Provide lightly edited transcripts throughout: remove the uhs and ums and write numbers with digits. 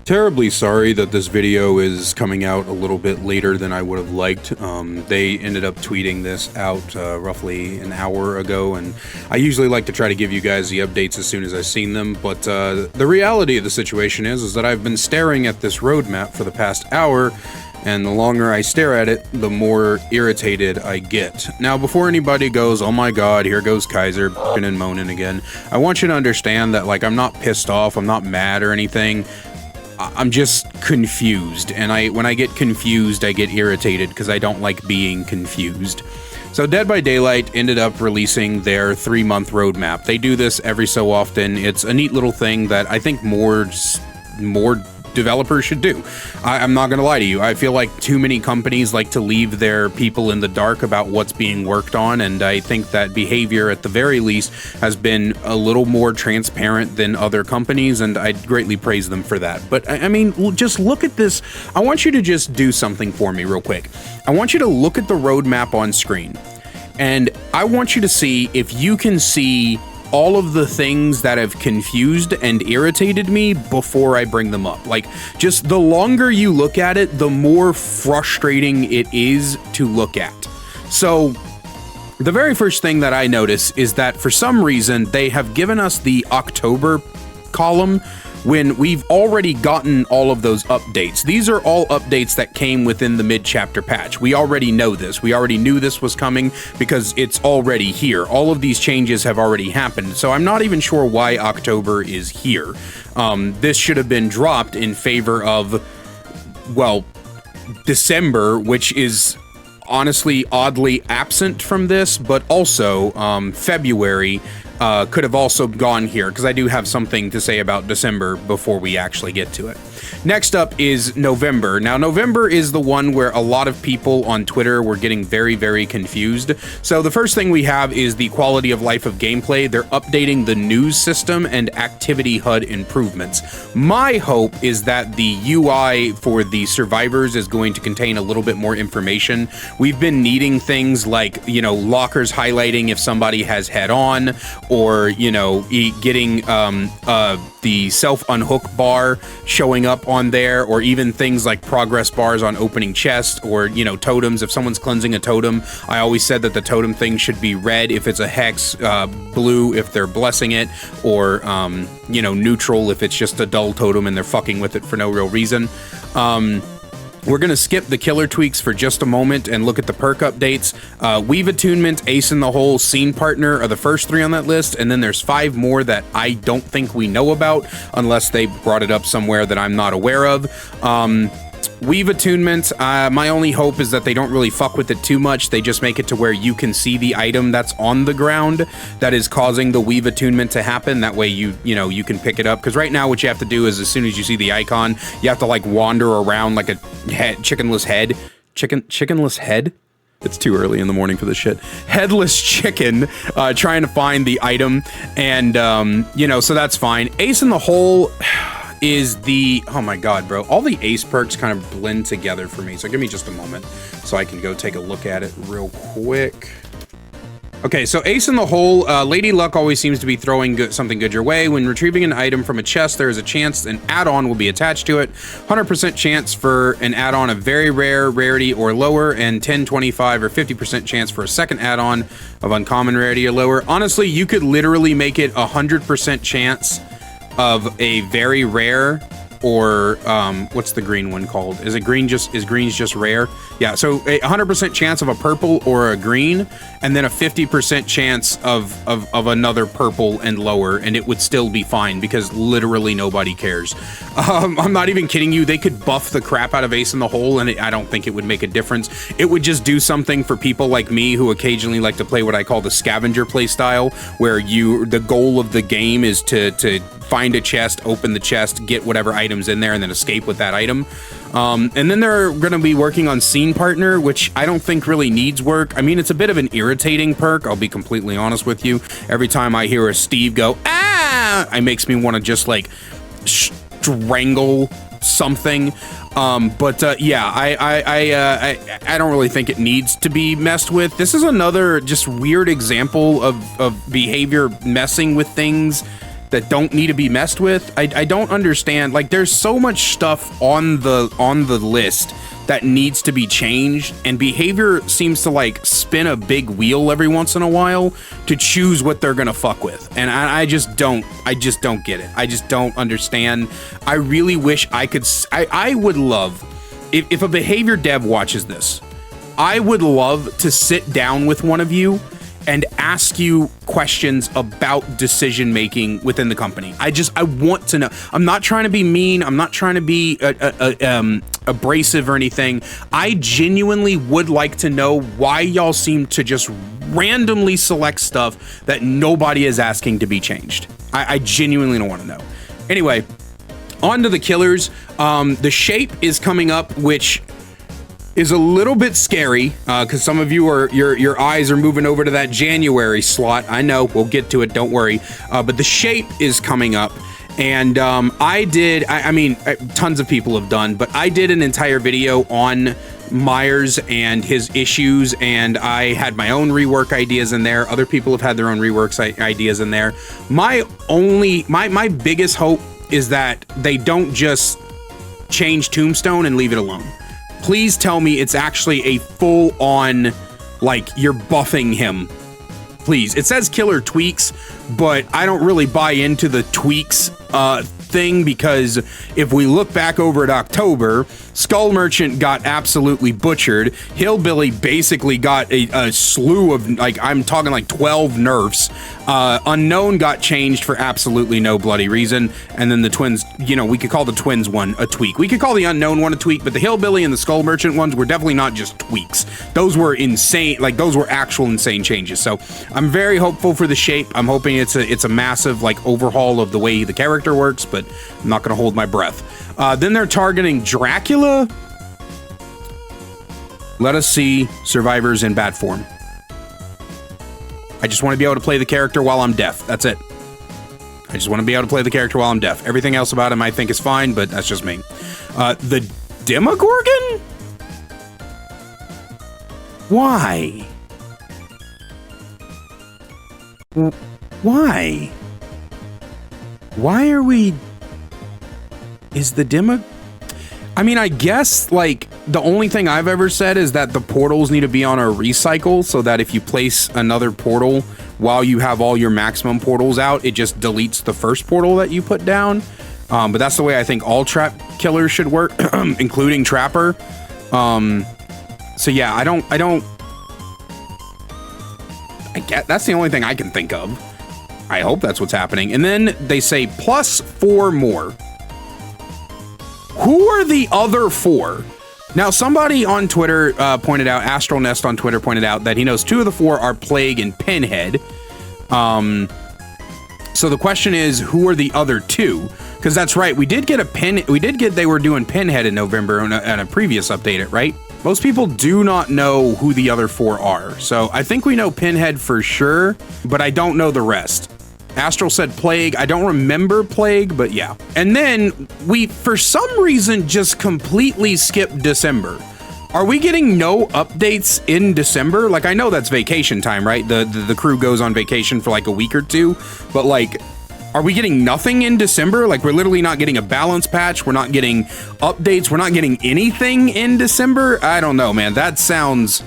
Terribly sorry that this video is coming out a little bit later than I would have liked. They ended up tweeting this out roughly an hour ago, and I usually like to try to give you guys the updates as soon as I've seen them, but the reality of the situation is that I've been staring at this roadmap for the past hour, and the longer I stare at it, the more irritated I get. Now, before anybody goes, oh my god, here goes Kaiser, b***ing and moaning again, I want you to understand that, like, I'm not pissed off, I'm not mad or anything. I'm just confused, and when I get confused, I get irritated because I don't like being confused. So Dead by Daylight ended up releasing their 3-month roadmap. They do this every so often. It's a neat little thing that I think more developers should do. I'm not gonna lie to you. I feel like too many companies like to leave their people in the dark about what's being worked on, and I think that behavior at the very least has been a little more transparent than other companies, and I greatly praise them for that. But I mean, just look at this. I want you to just do something for me real quick. I want you to look at the roadmap on screen, and I want you to see if you can see all of the things that have confused and irritated me before I bring them up. Like, just the longer you look at it, the more frustrating it is to look at. So, the very first thing that I notice is that for some reason, they have given us the October column when we've already gotten all of those updates. These are all updates that came within the mid-chapter patch. We already know this. We already knew this was coming because it's already here. All of these changes have already happened, so I'm not even sure why October is here. This should have been dropped in favor of, well, December, which is honestly oddly absent from this, but also February could have also gone here, because I do have something to say about December before we actually get to it. Next up is November. Now, November is the one where a lot of people on Twitter were getting very, very confused. So the first thing we have is the quality of life of gameplay. They're updating the news system and activity HUD improvements. My hope is that the UI for the survivors is going to contain a little bit more information. We've been needing things like, you know, lockers highlighting if somebody has head on, or, you know, getting the self-unhook bar showing up on there, or even things like progress bars on opening chests, or, you know, totems. If someone's cleansing a totem, I always said that the totem thing should be red if it's a hex, blue if they're blessing it, or, you know, neutral if it's just a dull totem and they're fucking with it for no real reason. We're going to skip the killer tweaks for just a moment and look at the perk updates. Weave Attunement, Ace in the Hole, Scene Partner are the first 3 on that list, and then there's 5 more that I don't think we know about unless they brought it up somewhere that I'm not aware of. Weave Attunement, my only hope is that they don't really fuck with it too much. They just make it to where you can see the item that's on the ground that is causing the Weave Attunement to happen. That way you know, you can pick it up. Because right now what you have to do is, as soon as you see the icon, you have to like wander around like a chickenless head. Chickenless head? It's too early in the morning for this shit. Headless chicken, trying to find the item. And, you know, so that's fine. Ace in the Hole is the, oh my god, bro, all the ace perks kind of blend together for me, so give me just a moment so I can go take a look at it real quick. Okay, so Ace in the Hole, Lady Luck always seems to be throwing something good your way. When retrieving an item from a chest, there is a chance an add-on will be attached to it. 100% chance for an add-on of very rare, rarity, or lower, and 10, 25, or 50% chance for a second add-on of uncommon rarity or lower. Honestly, you could literally make it 100% chance of a very rare, or what's the green one called? Is green just rare? Yeah, so a 100% chance of a purple or a green, and then a 50% chance of another purple and lower, and it would still be fine because literally nobody cares. I'm not even kidding you. They could buff the crap out of Ace in the Hole, and I don't think it would make a difference. It would just do something for people like me who occasionally like to play what I call the scavenger play style, where the goal of the game is to find a chest, open the chest, get whatever item's in there, and then escape with that item. And then they're going to be working on Scene Partner, which I don't think really needs work. I mean, it's a bit of an irritating perk, I'll be completely honest with you. Every time I hear a Steve go, ah, it makes me want to just, like, strangle something. Yeah, I don't really think it needs to be messed with. This is another just weird example of behavior messing with things that don't need to be messed with. I don't understand. Like, there's so much stuff on the list that needs to be changed, and behavior seems to like spin a big wheel every once in a while to choose what they're gonna fuck with, and I just don't get it. I just don't understand. I really wish I could. I would love if a behavior dev watches this. I would love to sit down with one of you and ask you questions about decision making within the company. I want to know. I'm not trying to be mean. I'm not trying to be abrasive or anything. I genuinely would like to know why y'all seem to just randomly select stuff that nobody is asking to be changed. I genuinely don't want to know. Anyway, on to the killers. The shape is coming up, which is a little bit scary because some of you are your eyes are moving over to that January slot. I know, we'll get to it, don't worry. But the shape is coming up, and I mean, tons of people have done, but I did an entire video on Myers and his issues, and I had my own rework ideas in there. Other people have had their own reworks ideas in there. My biggest hope is that they don't just change Tombstone and leave it alone. Please tell me it's actually a full-on, like, you're buffing him. Please. It says killer tweaks, but I don't really buy into the tweaks thing, because if we look back over at October, Skull Merchant got absolutely butchered. Hillbilly basically got a slew of, like, I'm talking like 12 nerfs. Unknown got changed for absolutely no bloody reason. And then the twins, you know, we could call the twins one a tweak. We could call the unknown one a tweak, but the Hillbilly and the Skull Merchant ones were definitely not just tweaks. Those were insane, like, those were actual insane changes. So I'm very hopeful for the shape. I'm hoping it's a massive, like, overhaul of the way the character works, but I'm not going to hold my breath. Then they're targeting Dracula. Let us see survivors in bad form. I just want to be able to play the character while I'm deaf. That's it. I just want to be able to play the character while I'm deaf. Everything else about him I think is fine, but that's just me. The Demogorgon? Why? Why? Why are we... Is the demo... I mean, I guess, like, the only thing I've ever said is that the portals need to be on a recycle, so that if you place another portal while you have all your maximum portals out, it just deletes the first portal that you put down. But that's the way I think all trap killers should work, including Trapper. So yeah, I get, that's the only thing I can think of. I hope that's what's happening. And then they say plus 4 more. Who are the other 4? Now, somebody on Twitter pointed out, Astral Nest on Twitter pointed out that he knows 2 of the 4 are Plague and Pinhead. So the question is, who are the other 2? Because that's right, they were doing Pinhead in November on a previous update, right? Most people do not know who the other 4 are. So I think we know Pinhead for sure, but I don't know the rest. Astral said Plague. I don't remember Plague, but yeah. And then we, for some reason, just completely skipped December. Are we getting no updates in December? Like, I know that's vacation time, right? The crew goes on vacation for like a week or 2, but like, are we getting nothing in December? Like, we're literally not getting a balance patch. We're not getting updates. We're not getting anything in December. I don't know, man. That sounds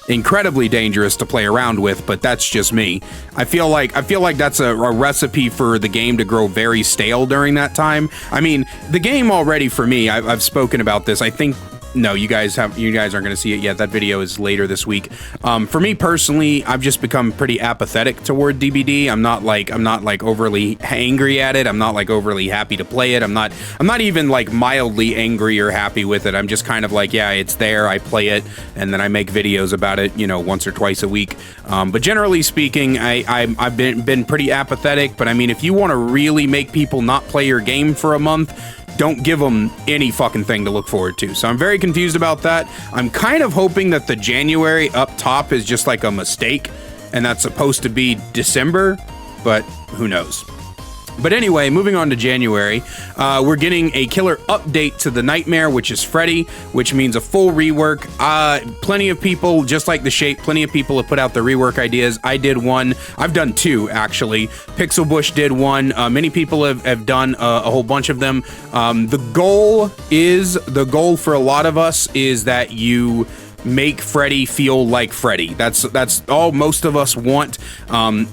incredibly dangerous to play around with, but that's just me. I feel like that's a recipe for the game to grow very stale during that time. I mean, the game already, for me, I've spoken about this. I think, no, you guys aren't going to see it yet. That video is later this week. For me personally, I've just become pretty apathetic toward DBD. I'm not like overly angry at it. I'm not like overly happy to play it. I'm not even like mildly angry or happy with it. I'm just kind of like, yeah, it's there. I play it, and then I make videos about it, you know, once or twice a week. But generally speaking, I've been pretty apathetic. But I mean, if you want to really make people not play your game for a month, don't give them any fucking thing to look forward to. So I'm very confused about that. I'm kind of hoping that the January up top is just like a mistake, and that's supposed to be December, but who knows. But anyway, moving on to January, we're getting a killer update to the Nightmare, which is Freddy, which means a full rework. Plenty of people, just like the shape, plenty of people have put out the rework ideas. I did one. I've done two, actually. Pixel Bush did one. Many people have done a whole bunch of them. The goal for a lot of us is that you make Freddy feel like Freddy. That's all most of us want. I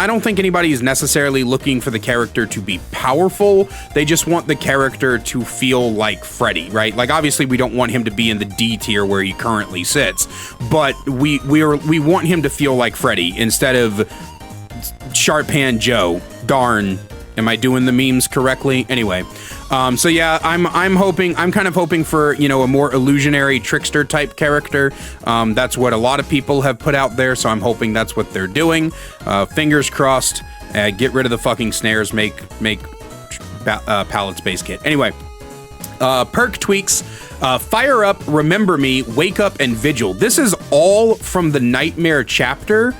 don't think anybody is necessarily looking for the character to be powerful. They just want the character to feel like Freddy, right? Like, obviously we don't want him to be in the D tier where he currently sits, but we want him to feel like Freddy instead of Sharp Hand Joe. Darn. Am I doing the memes correctly? Anyway, so yeah, I'm kind of hoping for, you know, a more illusionary trickster type character. That's what a lot of people have put out there, so I'm hoping that's what they're doing. Fingers crossed. Get rid of the fucking snares. Make Pallet's base kit. Anyway, perk tweaks. Fire Up, Remember Me, Wake Up, and Vigil. This is all from the Nightmare chapter.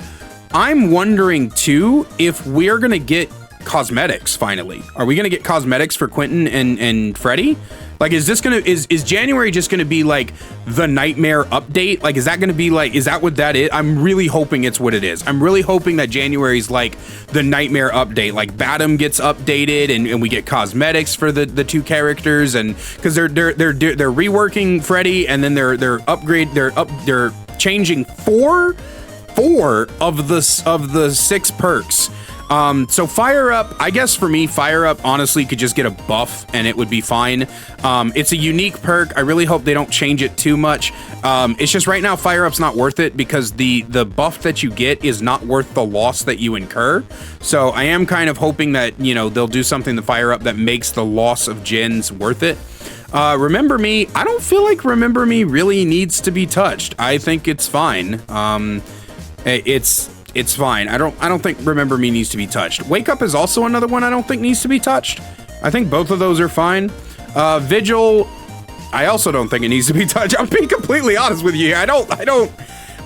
I'm wondering too if we're gonna get cosmetics finally. Are we gonna get cosmetics for Quentin and Freddy? Like, is January just gonna be like the Nightmare update? Like, is that gonna be like, is that what that is? I'm really hoping it's what it is. I'm really hoping that January's like the Nightmare update. Like, Batum gets updated and we get cosmetics for the two characters, and because they're reworking Freddy, and then they're changing four of the 6 perks. So Fire Up, I guess for me, Fire Up honestly could just get a buff and it would be fine. It's a unique perk. I really hope they don't change it too much. It's just right now Fire Up's not worth it because the buff that you get is not worth the loss that you incur. So I am kind of hoping that, you know, they'll do something to Fire Up that makes the loss of gens worth it. Remember Me, I don't feel like Remember Me really needs to be touched. I think it's fine. It's fine. I don't think Remember Me needs to be touched. Wake Up is also another one I don't think needs to be touched. I think both of those are fine. Vigil, I also don't think it needs to be touched. I'm being completely honest with you. I don't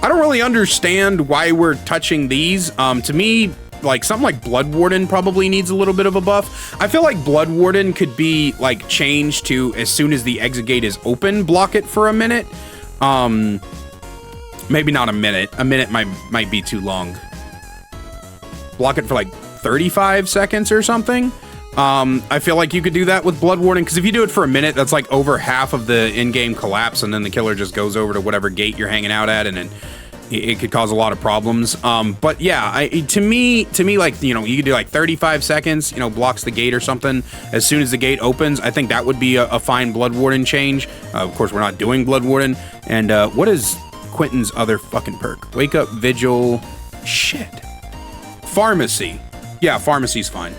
really understand why we're touching these. To me, like something like Blood Warden probably needs a little bit of a buff. I feel like Blood Warden could be like changed to, as soon as the exit gate is open, block it for a minute. Maybe not a minute. A minute might be too long. Block it for like 35 seconds or something. I feel like you could do that with Blood Warden, because if you do it for a minute, that's like over half of the in-game collapse, and then the killer just goes over to whatever gate you're hanging out at, and then it could cause a lot of problems. But yeah, to me, like, you know, you could do like 35 seconds, you know, blocks the gate or something. As soon as the gate opens, I think that would be a fine Blood Warden change. Of course, we're not doing Blood Warden. And what is Quentin's other fucking perk? Wake Up, Vigil, shit. Pharmacy. Yeah, Pharmacy's fine.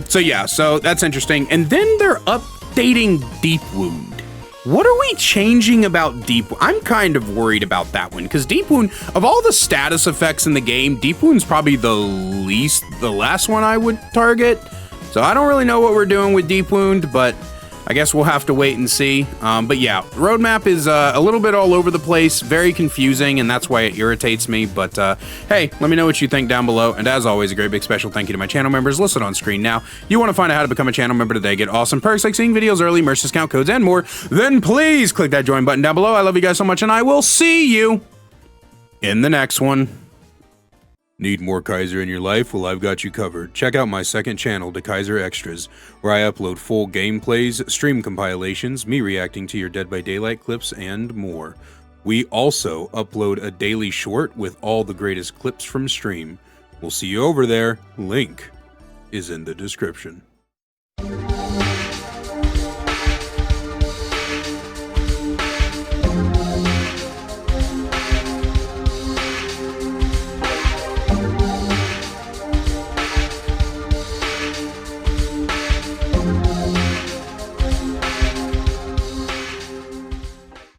So yeah, so that's interesting. And then they're updating Deep Wound. What are we changing about Deep Wound? I'm kind of worried about that one, because Deep Wound, of all the status effects in the game, Deep Wound's probably the last one I would target. So I don't really know what we're doing with Deep Wound, but I guess we'll have to wait and see. But yeah, the roadmap is a little bit all over the place, very confusing, and that's why it irritates me. But hey, let me know what you think down below. And as always, a great big special thank you to my channel members listed on screen now. You want to find out how to become a channel member today, get awesome perks like seeing videos early, merch discount codes, and more, then please click that join button down below. I love you guys so much, and I will see you in the next one. Need more Kaiser in your life? Well, I've got you covered. Check out my second channel, The Kaiser Extras, where I upload full gameplays, stream compilations, me reacting to your Dead by Daylight clips, and more. We also upload a daily short with all the greatest clips from stream. We'll see you over there. Link is in the description.